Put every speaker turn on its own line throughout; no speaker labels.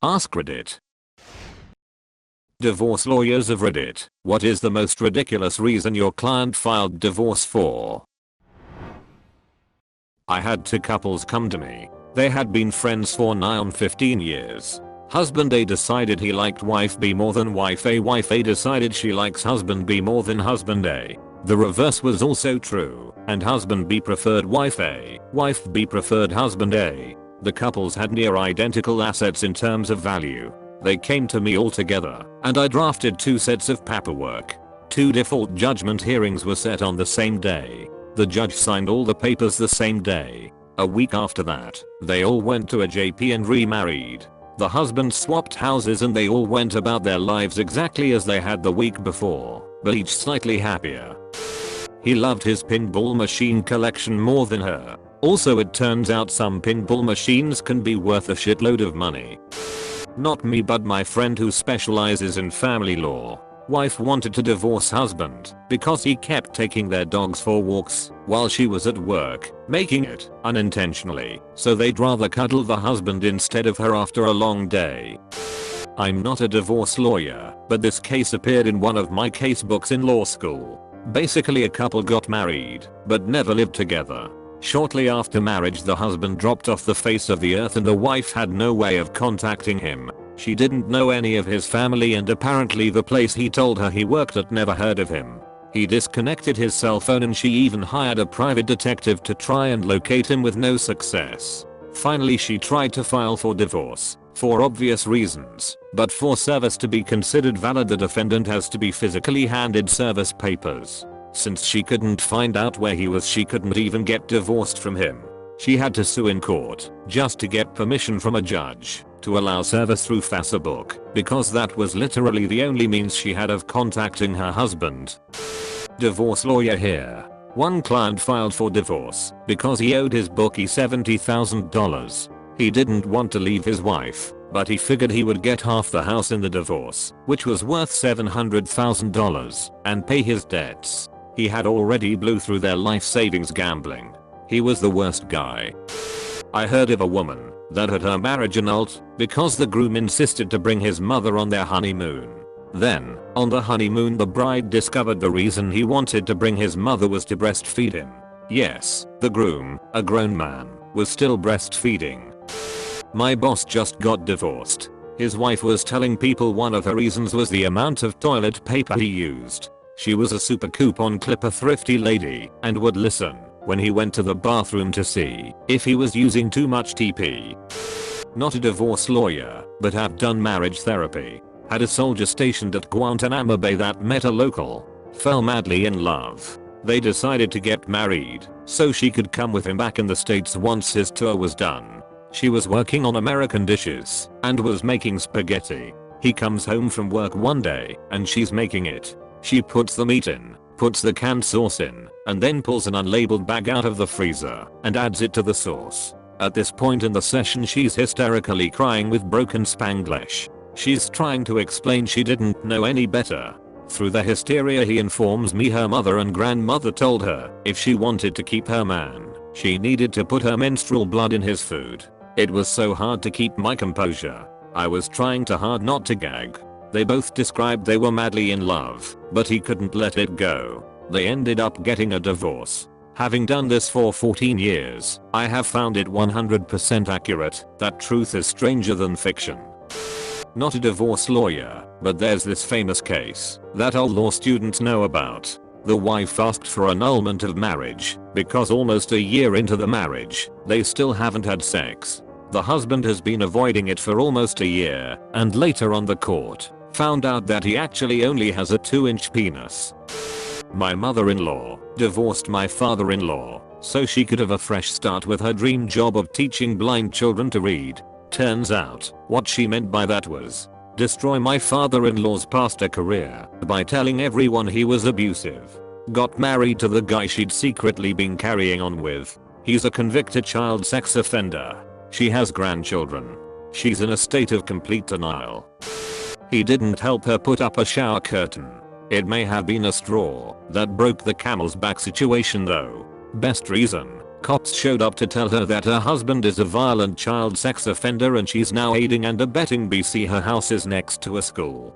AskReddit. Divorce lawyers of Reddit. What is the most ridiculous reason your client filed divorce for? I had two couples come to me. They had been friends for nigh on 15 years. Husband A decided he liked wife B more than wife A. Wife A decided she likes husband B more than husband A. The reverse was also true, and husband B preferred wife A. Wife B preferred husband A. The couples had near identical assets in terms of value. They came to me all together, and I drafted 2 sets of paperwork. 2 default judgment hearings were set on the same day. The judge signed all the papers the same day. A week after that, they all went to a JP and remarried. The husbands swapped houses and they all went about their lives exactly as they had the week before, but each slightly happier. He loved his pinball machine collection more than her. Also, it turns out some pinball machines can be worth a shitload of money. Not me, but my friend who specializes in family law. Wife wanted to divorce husband because he kept taking their dogs for walks while she was at work, making it unintentionally so they'd rather cuddle the husband instead of her after a long day. I'm not a divorce lawyer, but this case appeared in one of my case books in law school. Basically, a couple got married but never lived together. Shortly after marriage, the husband dropped off the face of the earth and the wife had no way of contacting him. She didn't know any of his family, and apparently the place he told her he worked at never heard of him. He disconnected his cell phone and she even hired a private detective to try and locate him with no success. Finally, she tried to file for divorce, for obvious reasons, but for service to be considered valid the defendant has to be physically handed service papers. Since she couldn't find out where he was, she couldn't even get divorced from him. She had to sue in court just to get permission from a judge to allow service through Facebook, because that was literally the only means she had of contacting her husband. Divorce lawyer here. One client filed for divorce because he owed his bookie $70,000. He didn't want to leave his wife, but he figured he would get half the house in the divorce, which was worth $700,000, and pay his debts. He had already blew through their life savings gambling. He was the worst guy. I heard of a woman that had her marriage annulled because the groom insisted to bring his mother on their honeymoon. Then, on the honeymoon, the bride discovered the reason he wanted to bring his mother was to breastfeed him. Yes, the groom, a grown man, was still breastfeeding. My boss just got divorced. His wife was telling people one of the reasons was the amount of toilet paper he used. She was a super coupon clipper thrifty lady and would listen when he went to the bathroom to see if he was using too much TP. Not a divorce lawyer, but have done marriage therapy. Had a soldier stationed at Guantanamo Bay that met a local. Fell madly in love. They decided to get married so she could come with him back in the States once his tour was done. She was working on American dishes and was making spaghetti. He comes home from work one day and she's making it. She puts the meat in, puts the canned sauce in, and then pulls an unlabeled bag out of the freezer and adds it to the sauce. At this point in the session, she's hysterically crying with broken Spanglish. She's trying to explain she didn't know any better. Through the hysteria, he informs me her mother and grandmother told her if she wanted to keep her man, she needed to put her menstrual blood in his food. It was so hard to keep my composure. I was trying too hard not to gag. They both described they were madly in love, but he couldn't let it go. They ended up getting a divorce. Having done this for 14 years, I have found it 100% accurate that truth is stranger than fiction. Not a divorce lawyer, but there's this famous case that all law students know about. The wife asked for annulment of marriage because almost a year into the marriage, they still haven't had sex. The husband has been avoiding it for almost a year, and later on the court found out that he actually only has a 2-inch penis. My mother-in-law divorced my father-in-law so she could have a fresh start with her dream job of teaching blind children to read. Turns out, what she meant by that was destroy my father-in-law's pastor career by telling everyone he was abusive. Got married to the guy she'd secretly been carrying on with. He's a convicted child sex offender. She has grandchildren. She's in a state of complete denial. He didn't help her put up a shower curtain. It may have been a straw that broke the camel's back situation though. Best reason, cops showed up to tell her that her husband is a violent child sex offender and she's now aiding and abetting BC. Her house is next to a school.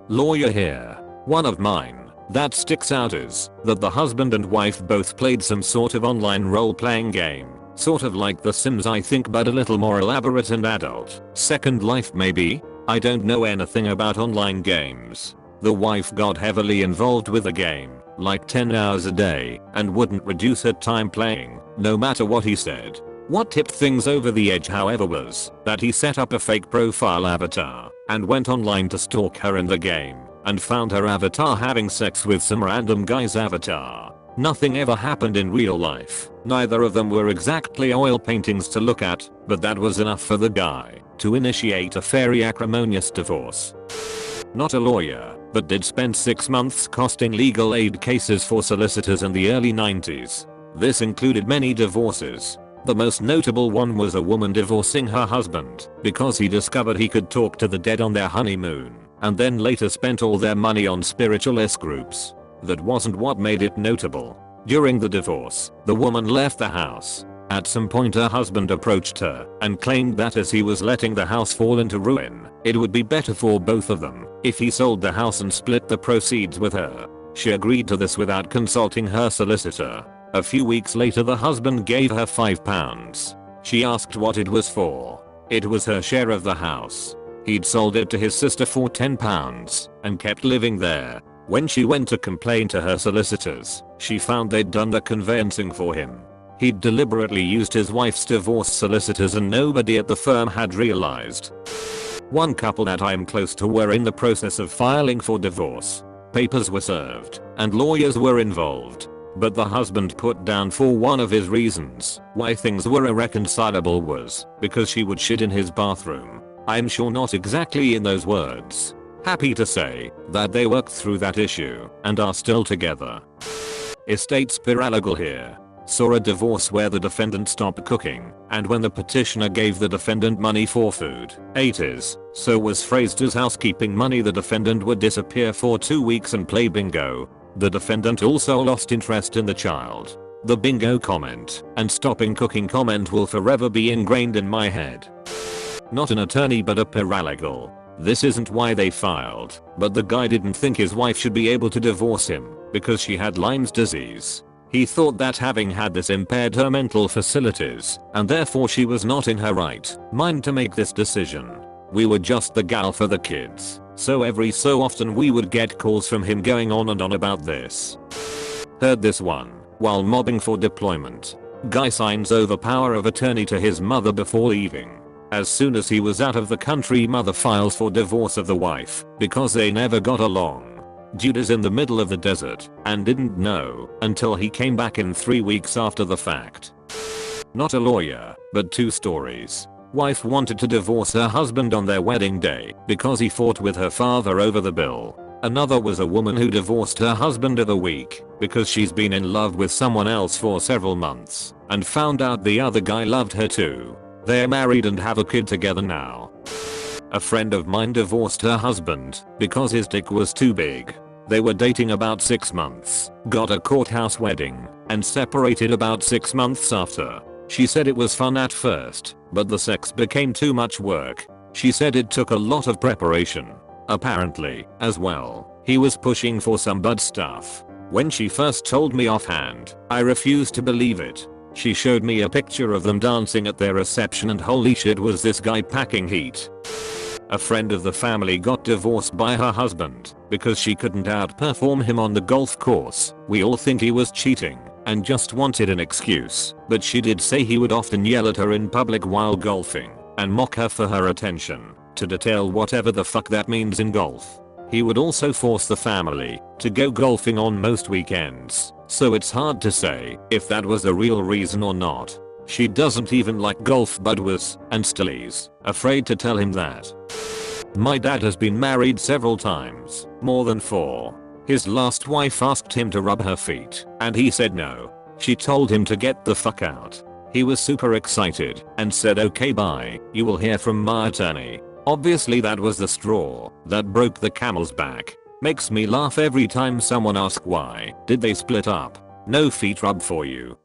Lawyer here. One of mine that sticks out is that the husband and wife both played some sort of online role-playing game. Sort of like The Sims I think, but a little more elaborate and adult. Second Life maybe? I don't know anything about online games. The wife got heavily involved with the game, like 10 hours a day, and wouldn't reduce her time playing, no matter what he said. What tipped things over the edge however was that he set up a fake profile avatar and went online to stalk her in the game and found her avatar having sex with some random guy's avatar. Nothing ever happened in real life. Neither of them were exactly oil paintings to look at, but that was enough for the guy to initiate a very acrimonious divorce. Not a lawyer, but did spend 6 months costing legal aid cases for solicitors in the early 90s. This included many divorces. The most notable one was a woman divorcing her husband because he discovered he could talk to the dead on their honeymoon, and then later spent all their money on spiritualist groups. That wasn't what made it notable. During the divorce, the woman left the house. At some point her husband approached her and claimed that as he was letting the house fall into ruin, it would be better for both of them if he sold the house and split the proceeds with her. She agreed to this without consulting her solicitor. A few weeks later the husband gave her £5. She asked what it was for. It was her share of the house. He'd sold it to his sister for £10 and kept living there. When she went to complain to her solicitors, she found they'd done the conveyancing for him. He'd deliberately used his wife's divorce solicitors and nobody at the firm had realized. One couple that I'm close to were in the process of filing for divorce. Papers were served and lawyers were involved. But the husband put down for one of his reasons why things were irreconcilable was because she would shit in his bathroom. I'm sure not exactly in those words. Happy to say that they worked through that issue and are still together. Estate's paralegal here. Saw a divorce where the defendant stopped cooking, and when the petitioner gave the defendant money for food, ate his, so was phrased as housekeeping money, the defendant would disappear for 2 weeks and play bingo. The defendant also lost interest in the child. The bingo comment and stopping cooking comment will forever be ingrained in my head. Not an attorney but a paralegal. This isn't why they filed, but the guy didn't think his wife should be able to divorce him because she had Lyme's disease. He thought that having had this impaired her mental facilities, and therefore she was not in her right mind to make this decision. We were just the gal for the kids, so every so often we would get calls from him going on and on about this. Heard this one while mobbing for deployment. Guy signs over power of attorney to his mother before leaving. As soon as he was out of the country, mother files for divorce of the wife because they never got along. Dude is in the middle of the desert and didn't know until he came back in 3 weeks after the fact. Not a lawyer, but 2 stories. Wife wanted to divorce her husband on their wedding day because he fought with her father over the bill. Another was a woman who divorced her husband of the week because she's been in love with someone else for several months and found out the other guy loved her too. They're married and have a kid together now. A friend of mine divorced her husband because his dick was too big. They were dating about 6 months, got a courthouse wedding, and separated about 6 months after. She said it was fun at first, but the sex became too much work. She said it took a lot of preparation. Apparently, as well, he was pushing for some bud stuff. When she first told me offhand, I refused to believe it. She showed me a picture of them dancing at their reception and holy shit was this guy packing heat. A friend of the family got divorced by her husband because she couldn't outperform him on the golf course. We all think he was cheating and just wanted an excuse, but she did say he would often yell at her in public while golfing and mock her for her attention, to detail whatever the fuck that means in golf. He would also force the family to go golfing on most weekends, so it's hard to say if that was the real reason or not. She doesn't even like golf but was, and still is, afraid to tell him that. My dad has been married several times, more than 4. His last wife asked him to rub her feet, and he said no. She told him to get the fuck out. He was super excited and said okay bye, you will hear from my attorney. Obviously that was the straw that broke the camel's back. Makes me laugh every time someone asks why did they split up. No feet rub for you.